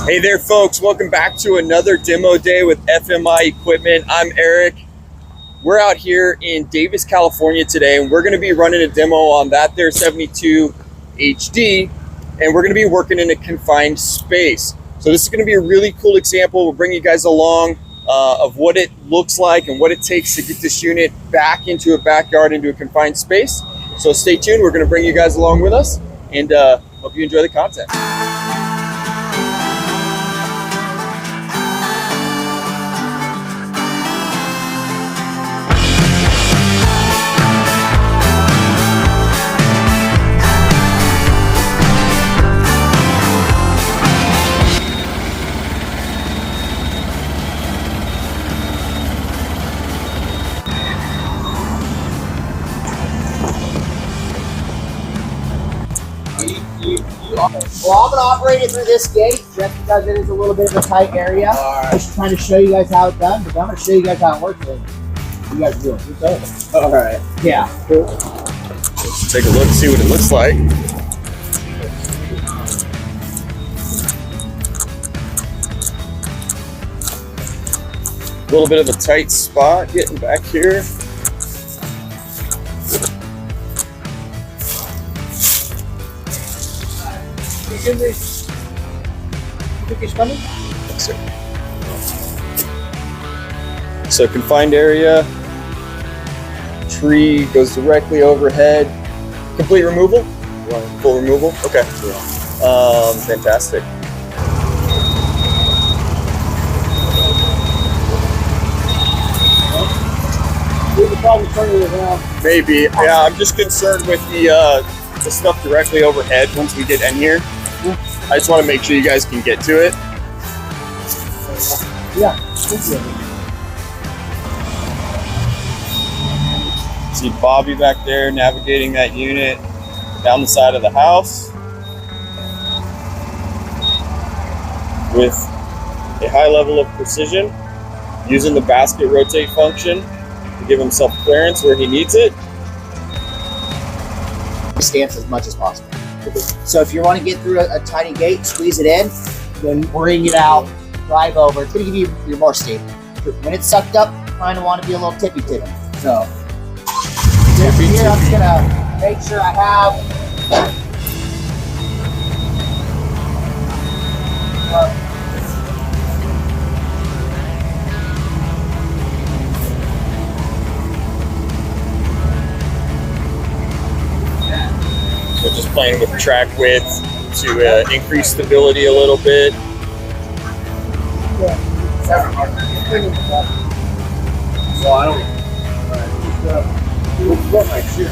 Hey there folks, welcome back to another demo day with FMI Equipment. I'm Eric. We're out here in Davis, California today, and we're going to be running a demo on that there 72 HD, and we're going to be working in a confined space. So this is going to be a really cool example. We'll bring you guys along of what it looks like and what it takes to get this unit back into a backyard, into a confined space. So stay tuned. We're going to bring you guys along with us, and hope you enjoy the content. Well, I'm going to operate it through this gate just because it is a little bit of a tight area. All right. Just trying to show you guys how it's done, but I'm going to show you guys how it works. You guys do it. All right. Yeah. Cool. Let's take a look, see what it looks like. A little bit of a tight spot getting back here. So confined area, tree goes directly overhead. Complete removal? Full removal? Okay. Fantastic. Maybe. Yeah, I'm just concerned with the stuff directly overhead once we get in here. I just want to make sure you guys can get to it. Yeah. See Bobby back there navigating that unit down the side of the house with a high level of precision, using the basket rotate function to give himself clearance where he needs it. Stance as much as possible. So if you want to get through a tiny gate, squeeze it in, then bring it out, drive over. It's going to give you your more stable. When it's sucked up, you kind of want to be a little tippy. So here I'm just going to make sure I have So just playing with track width to increase stability a little bit. Well, I don't. What my shoe?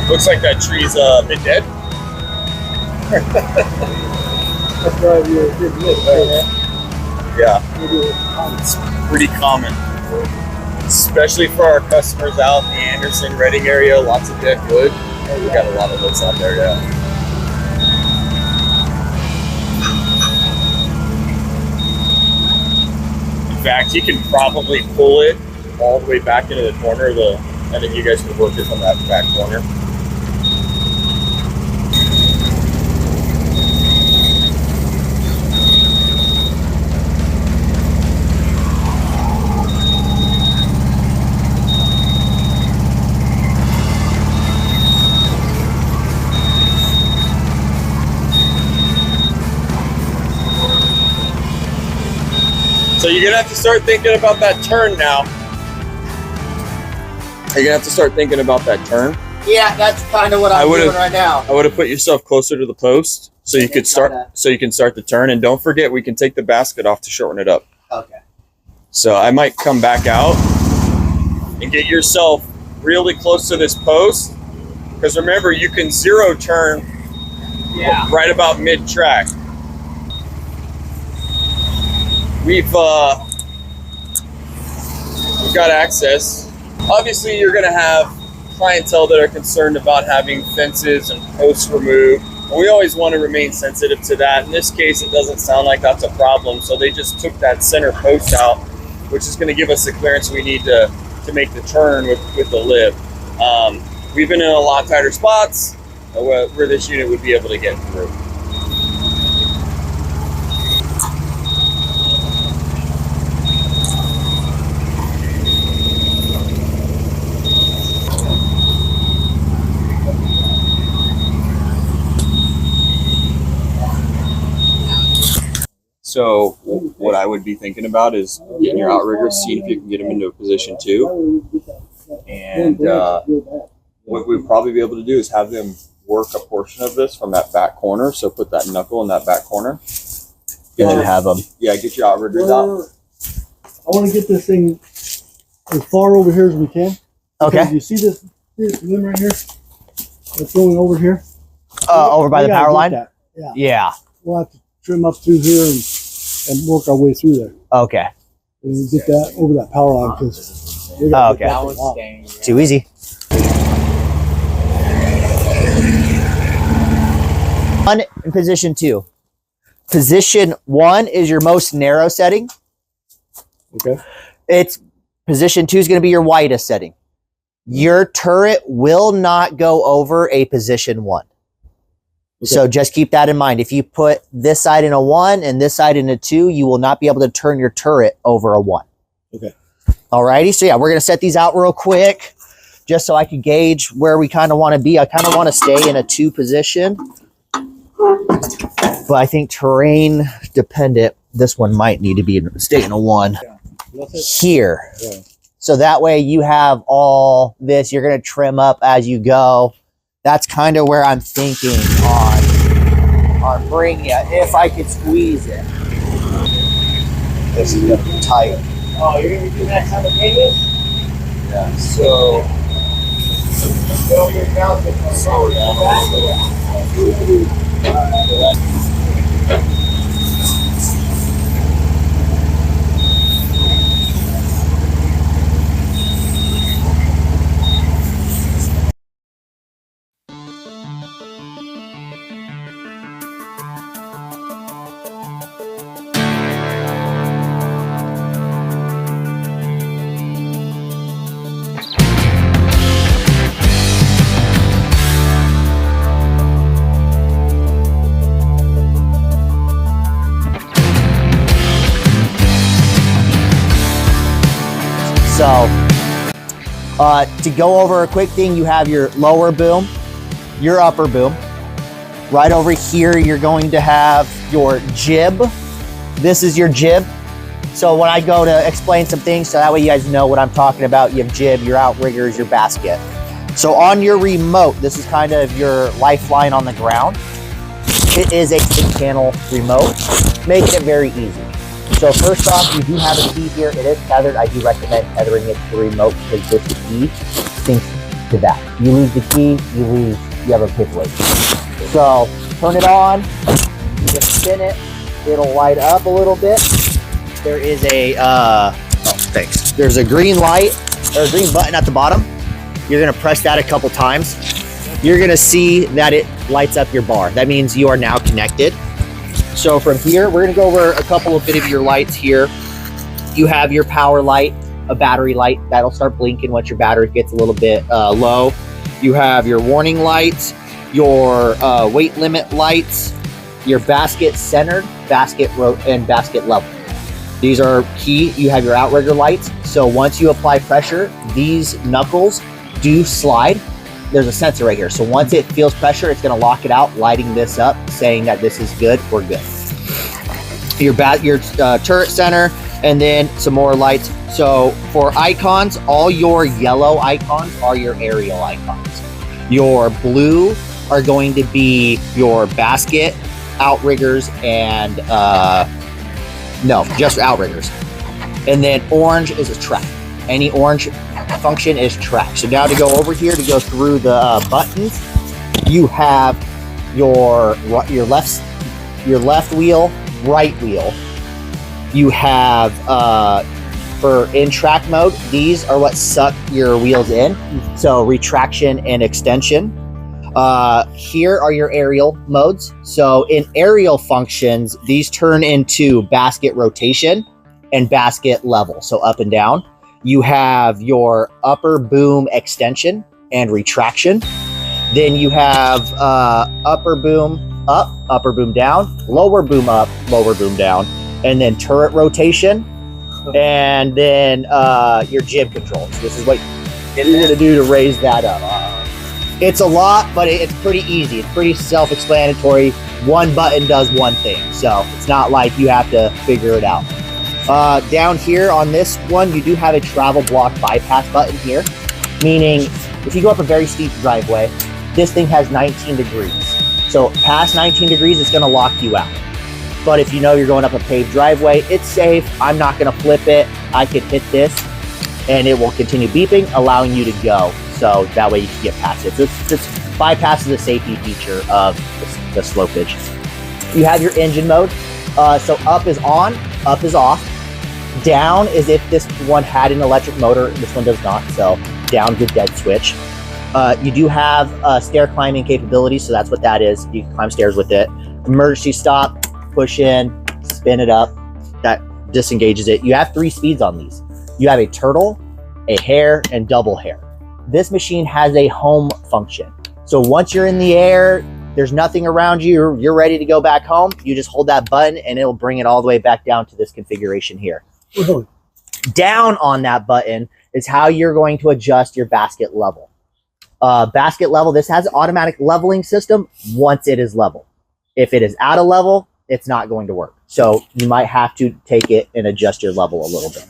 Looks like that tree's been dead. That's why you're a good lift, right? Yeah, it's pretty common, especially for our customers out in the Anderson, Redding area. Lots of dead wood. We got a lot of those out there, yeah. In fact, you can probably pull it all the way back into the corner, and then you guys can work it from that back corner. So you're gonna have to start thinking about that turn now. You're gonna have to start thinking about that turn. Yeah, that's kind of what I'm doing right now. I would have put yourself closer to the post so you could start. So you can start the turn, and don't forget we can take the basket off to shorten it up. Okay. So I might come back out and get yourself really close to this post, because remember you can zero turn right about mid track. We've got access. Obviously, you're going to have clientele that are concerned about having fences and posts removed. And we always want to remain sensitive to that. In this case, it doesn't sound like that's a problem. So they just took that center post out, which is going to give us the clearance we need to make the turn with the lip. We've been in a lot tighter spots where this unit would be able to get through. So what I would be thinking about is getting your outrigger, seeing if you can get them into a position 2. And what we'd probably be able to do is have them work a portion of this from that back corner. So put that knuckle in that back corner. And then have them. Yeah, get your outriggers out. I want to get this thing as far over here as we can. Okay. Because you see this limb right here? It's going over here. Over by the power line? Yeah. Yeah. We'll have to trim up through here and work our way through there. Okay. And get that over that power line because okay. Too easy. One in position 2. Position 1 is your most narrow setting. Okay. It's position 2 is going to be your widest setting. Your turret will not go over a position 1. Okay. So just keep that in mind. If you put this side in a 1 and this side in a 2, you will not be able to turn your turret over a 1. Okay. Alrighty. So yeah, we're going to set these out real quick just so I can gauge where we kind of want to be. I kind of want to stay in a 2 position, but I think terrain dependent, this one might need to be stay in a 1 here. Yeah. So that way you have all this, you're going to trim up as you go. That's kind of where I'm thinking on bringing it, if I could squeeze it. This is going to be tight. Oh, you're going to do that simultaneous? Yeah, so... So, to go over a quick thing, you have your lower boom, your upper boom. Right over here, you're going to have your jib. This is your jib. So when I go to explain some things, so that way you guys know what I'm talking about, you have jib, your outriggers, your basket. So on your remote, this is kind of your lifeline on the ground. It is a 6-channel remote, making it very easy. So first off, you do have a key here. It is tethered. I do recommend tethering it to the remote because this key syncs to that. You lose the key, you have a pivot. So turn it on, you just spin it, it'll light up a little bit. There is a, there's a green light, or a green button at the bottom. You're gonna press that a couple times. You're gonna see that it lights up your bar. That means you are now connected. So from here, we're gonna go over a couple of bit of your lights here. You have your power light, a battery light. That'll start blinking once your battery gets a little bit low. You have your warning lights, your weight limit lights, your basket centered, basket and basket level. These are key. You have your outrigger lights. So once you apply pressure, these knuckles do slide. There's a sensor right here. So once it feels pressure, it's gonna lock it out, lighting this up, saying that this is good, we're good. Your turret center, and then some more lights. So for icons, all your yellow icons are your aerial icons. Your blue are going to be your basket, outriggers, and no, just outriggers. And then orange is a track. Any orange function is track. So now to go over here to go through the buttons, you have your left wheel, right wheel. You have For in track mode, these are what suck your wheels in. So retraction and extension. Here are your aerial modes. So in aerial functions, these turn into basket rotation and basket level. So up and down. You have your upper boom extension and retraction. Then you have upper boom up, upper boom down, lower boom up, lower boom down, and then turret rotation. And then your jib controls. This is what you're going to do to raise that up. It's a lot, but it's pretty easy. It's pretty self-explanatory. One button does one thing, so it's not like you have to figure it out. Down here on this one, you do have a travel block bypass button here, meaning if you go up a very steep driveway, this thing has 19 degrees. So past 19 degrees, it's going to lock you out. But if you know you're going up a paved driveway, it's safe. I'm not going to flip it. I could hit this and it will continue beeping, allowing you to go. So that way you can get past it. So this bypasses the safety feature of the slopage. You have your engine mode. So up is on, up is off. Down is if this one had an electric motor. This one does not. So down, good dead switch. You do have stair climbing capabilities. So that's what that is. You can climb stairs with it. Emergency stop. Push in, spin it up, that disengages it. You have 3 speeds on these. You have a turtle, a hare, and double hare. This machine has a home function. So once you're in the air, there's nothing around you, you're ready to go back home, you just hold that button and it'll bring it all the way back down to this configuration here. Really? Down on that button is how you're going to adjust your basket level. Basket level, this has an automatic leveling system once it is level. If it is out of level, it's not going to work. So you might have to take it and adjust your level a little bit.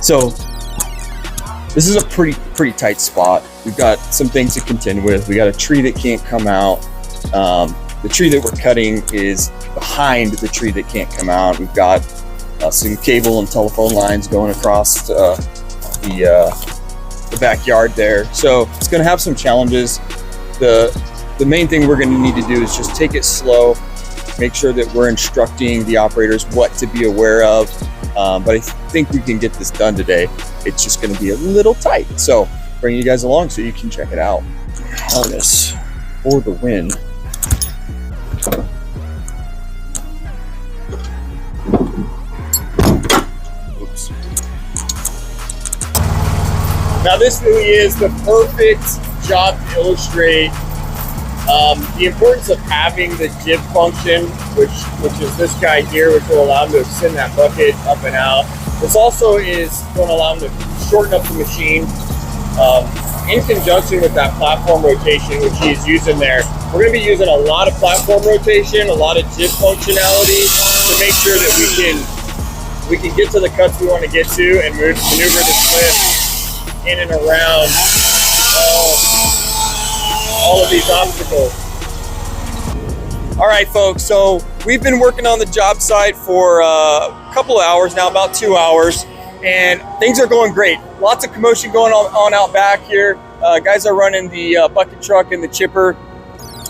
So this is a pretty tight spot. We've got some things to contend with. We got a tree that can't come out. The tree that we're cutting is behind the tree that can't come out. We've got some cable and telephone lines going across the backyard there. So it's going to have some challenges. The main thing we're going to need to do is just take it slow, make sure that we're instructing the operators what to be aware of. But I think we can get this done today. It's just going to be a little tight. So bring you guys along so you can check it out. Harness for the win. Oops. Now this really is the perfect job to illustrate the importance of having the jib function, which is this guy here, which will allow him to extend that bucket up and out. This also is going to allow him to shorten up the machine in conjunction with that platform rotation, which he is using there. We're going to be using a lot of platform rotation, a lot of jib functionality to make sure that we can get to the cuts we want to get to and maneuver this lift in and around all of these obstacles. All right, folks, so we've been working on the job site for a couple of hours now, about 2 hours, and things are going great. Lots of commotion going on out back here. Guys are running the bucket truck and the chipper,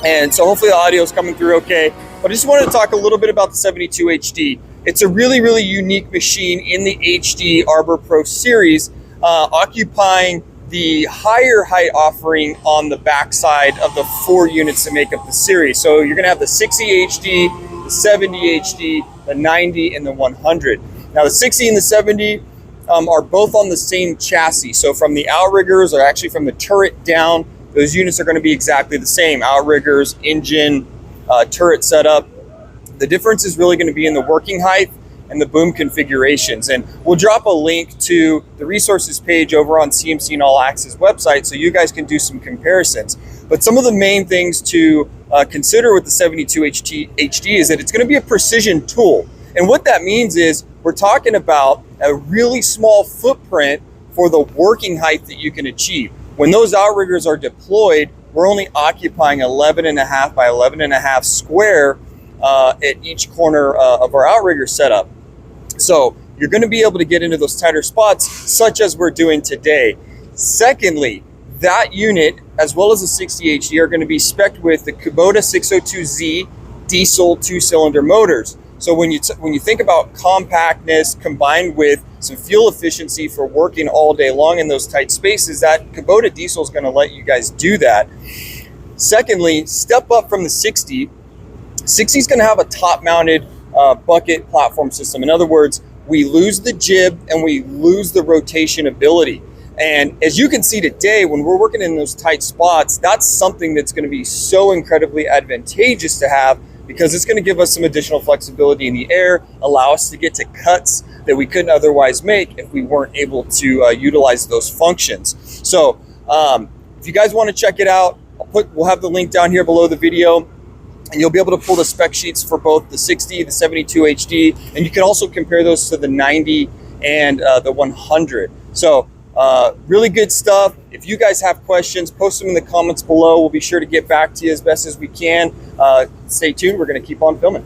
and so hopefully the audio is coming through okay. But I just wanted to talk a little bit about the 72 HD. It's a really, really unique machine in the HD Arbor Pro series, occupying the higher height offering on the backside of the 4 units that make up the series. So you're gonna have the 60 HD, the 70 HD, the 90, and the 100. Now the 60 and the 70 are both on the same chassis. So from the Outriggers, or actually from the turret down, those units are gonna be exactly the same. Outriggers, engine, turret setup. The difference is really gonna be in the working height and the boom configurations. And we'll drop a link to the resources page over on CMC and All Access website so you guys can do some comparisons. But some of the main things to consider with the 72 HD is that it's gonna be a precision tool. And what that means is we're talking about a really small footprint for the working height that you can achieve. When those Outriggers are deployed, we're only occupying 11.5 by 11.5 square at each corner of our Outrigger setup. So you're going to be able to get into those tighter spots, such as we're doing today. Secondly, that unit, as well as the 60 HD, are going to be spec'd with the Kubota 602Z diesel 2-cylinder motors. So when you think about compactness combined with some fuel efficiency for working all day long in those tight spaces, that Kubota diesel is going to let you guys do that. Secondly, step up from the 60. 60 is going to have a top-mounted bucket platform system. In other words, we lose the jib and we lose the rotation ability. And as you can see today, when we're working in those tight spots, that's something that's going to be so incredibly advantageous to have, because it's going to give us some additional flexibility in the air, allow us to get to cuts that we couldn't otherwise make if we weren't able to utilize those functions. So if you guys want to check it out, we'll have the link down here below the video, and you'll be able to pull the spec sheets for both the 60, the 72 HD, and you can also compare those to the 90 and the 100. So really good stuff. If you guys have questions, post them in the comments below. We'll be sure to get back to you as best as we can. Stay tuned. We're going to keep on filming.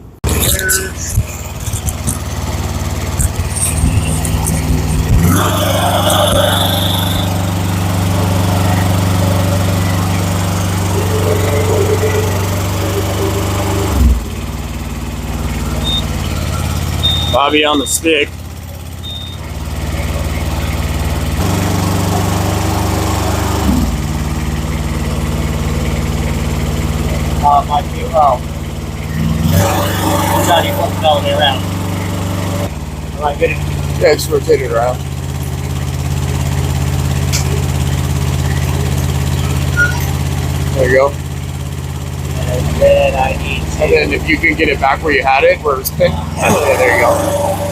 Bobby on the stick. Might be well. Johnny, flip the belly around. Am I good? Yeah, just rotate it around. There you go. And then I need to... And then if you can get it back where you had it, where it was pinned. Yeah, there you go.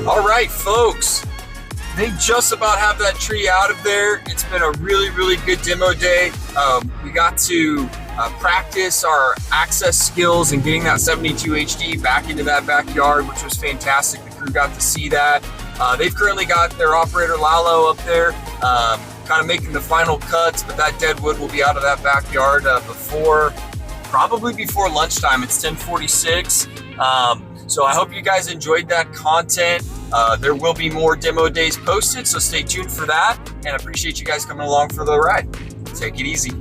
All right, folks, they just about have that tree out of there. It's been a really, really good demo day. We got to practice our access skills and getting that 72 HD back into that backyard, which was fantastic. The crew got to see that. They've currently got their operator Lalo up there, kind of making the final cuts, but that dead wood will be out of that backyard probably before lunchtime. It's 10:46. So I hope you guys enjoyed that content. There will be more demo days posted, so stay tuned for that. And I appreciate you guys coming along for the ride. Take it easy.